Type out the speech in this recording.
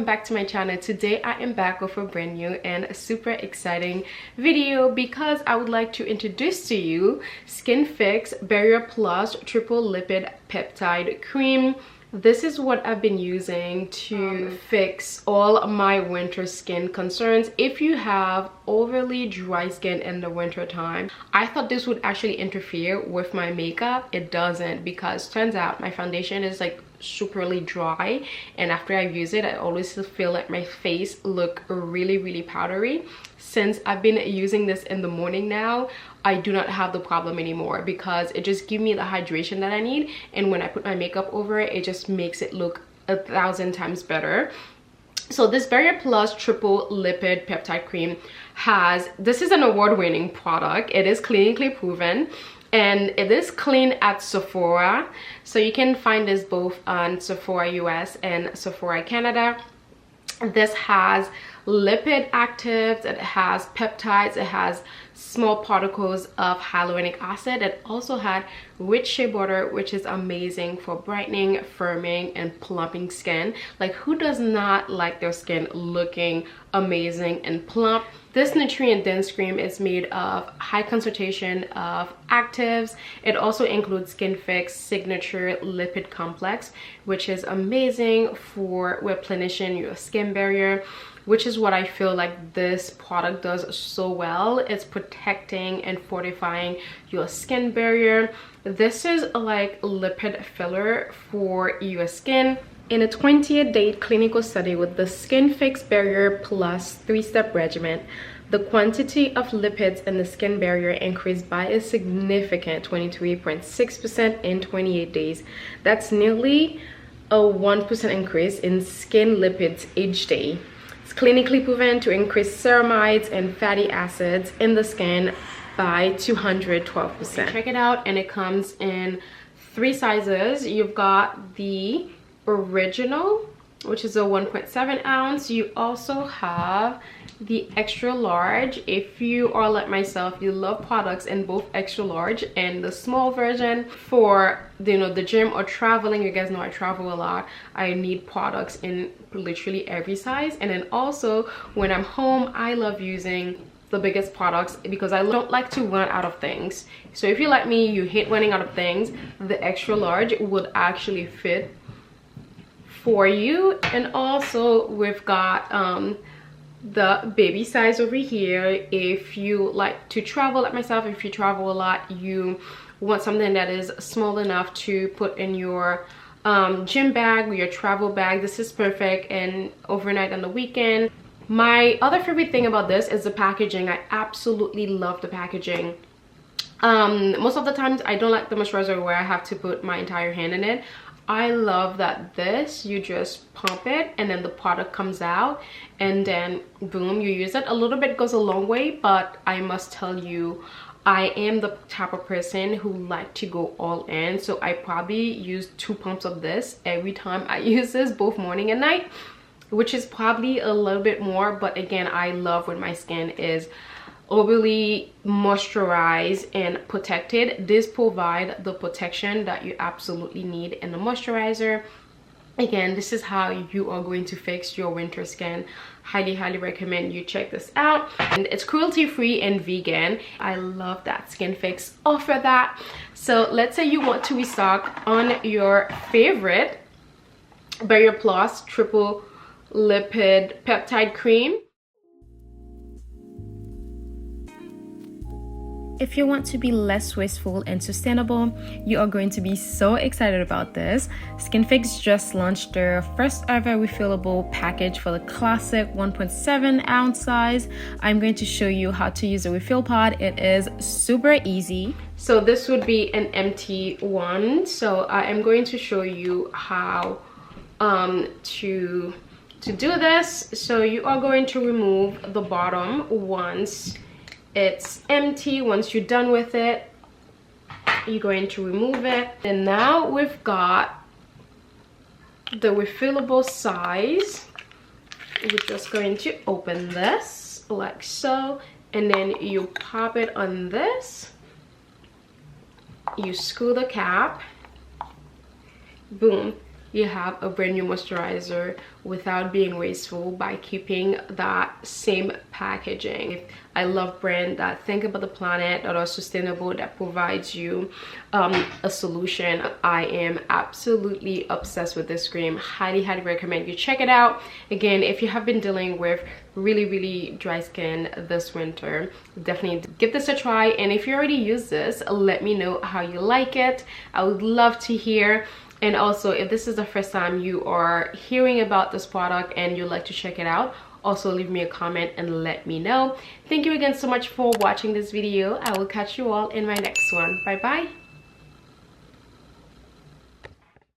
welcome back to my channel. Today I am back with a brand new and super exciting video because I would like to introduce to you Skinfix Barrier Plus Triple Lipid Peptide Cream. This is what I've been using to fix all my winter skin concerns. If you have overly dry skin in the winter time, I thought this would actually interfere with my makeup. It doesn't, because turns out my foundation is like superly dry, and after I use it I always feel like my face look really powdery. Since I've been using this in the morning now, I do not have the problem anymore because it just gives me the hydration that I need, and when I put my makeup over it, it just makes it look 1,000 times better. So this Barrier Plus Triple Lipid Peptide Cream this is an award-winning product. It is clinically proven and it is clean at Sephora. So you can find this both on Sephora US and Sephora Canada. This has lipid actives, it has peptides, it has small particles of hyaluronic acid. It also had rich shea butter, which is amazing for brightening, firming, and plumping skin. Like, who does not like their skin looking amazing and plump? This nutrient dense cream is made of high concentration of actives. It also includes Skinfix signature lipid complex, which is amazing for replenishing your skin barrier, which is what I feel like this product does so well. It's protecting and fortifying your skin barrier. This is like lipid filler for your skin. In a 28-day clinical study with the Skinfix Barrier Plus 3-step regimen, the quantity of lipids in the skin barrier increased by a significant 23.6% in 28 days. That's nearly a 1% increase in skin lipids each day. It's clinically proven to increase ceramides and fatty acids in the skin by 212%. Check it out, and it comes in 3 sizes. You've got the original, which is a 1.7 ounce. You also have the extra large. If you are like myself, you love products in both extra large and the small version for the gym or traveling. You guys know I travel a lot. I need products in literally every size. And then also when I'm home, I love using the biggest products because I don't like to run out of things. So if you're like me, you hate running out of things, the extra large would actually fit for you. And also we've got the baby size over here. If you like to travel like myself, if you travel a lot, you want something that is small enough to put in your gym bag or your travel bag, this is perfect. And overnight on the weekend. My other favorite thing about this is the packaging. I absolutely love the packaging. Most of the times I don't like the moisturizer where I have to put my entire hand in it. I love that this, you just pump it and then the product comes out and then boom, you use it. A little bit goes a long way, but I must tell you, I am the type of person who like to go all in. So I probably use 2 pumps of this every time I use this, both morning and night, which is probably a little bit more. But again, I love when my skin is overly moisturized and protected. This provides the protection that you absolutely need in the moisturizer. Again, this is how you are going to fix your winter skin. Highly recommend you check this out. And it's cruelty free and vegan. I love that Skinfix offer that. So let's say you want to restock on your favorite Barrier Plus Triple Lipid Peptide Cream. If you want to be less wasteful and sustainable, you are going to be so excited about this. Skinfix just launched their first ever refillable package for the classic 1.7 ounce size. I'm going to show you how to use a refill pod. It is super easy. So this would be an empty one. So I am going to show you how to do this. So you are going to remove the bottom once it's empty. Once you're done with it, you're going to remove it. And now we've got the refillable size. We're just going to open this like so, and then you pop it on this, you screw the cap, boom, you have a brand new moisturizer without being wasteful by keeping that same packaging. I love brands that think about the planet, that are sustainable, that provides you a solution. I am absolutely obsessed with this cream. Highly recommend you check it out. Again, if you have been dealing with really dry skin this winter, definitely give this a try. And if you already use this, let me know how you like it. I would love to hear. And also, if this is the first time you are hearing about this product and you'd like to check it out, also leave me a comment and let me know. Thank you again so much for watching this video. I will catch you all in my next one. Bye bye.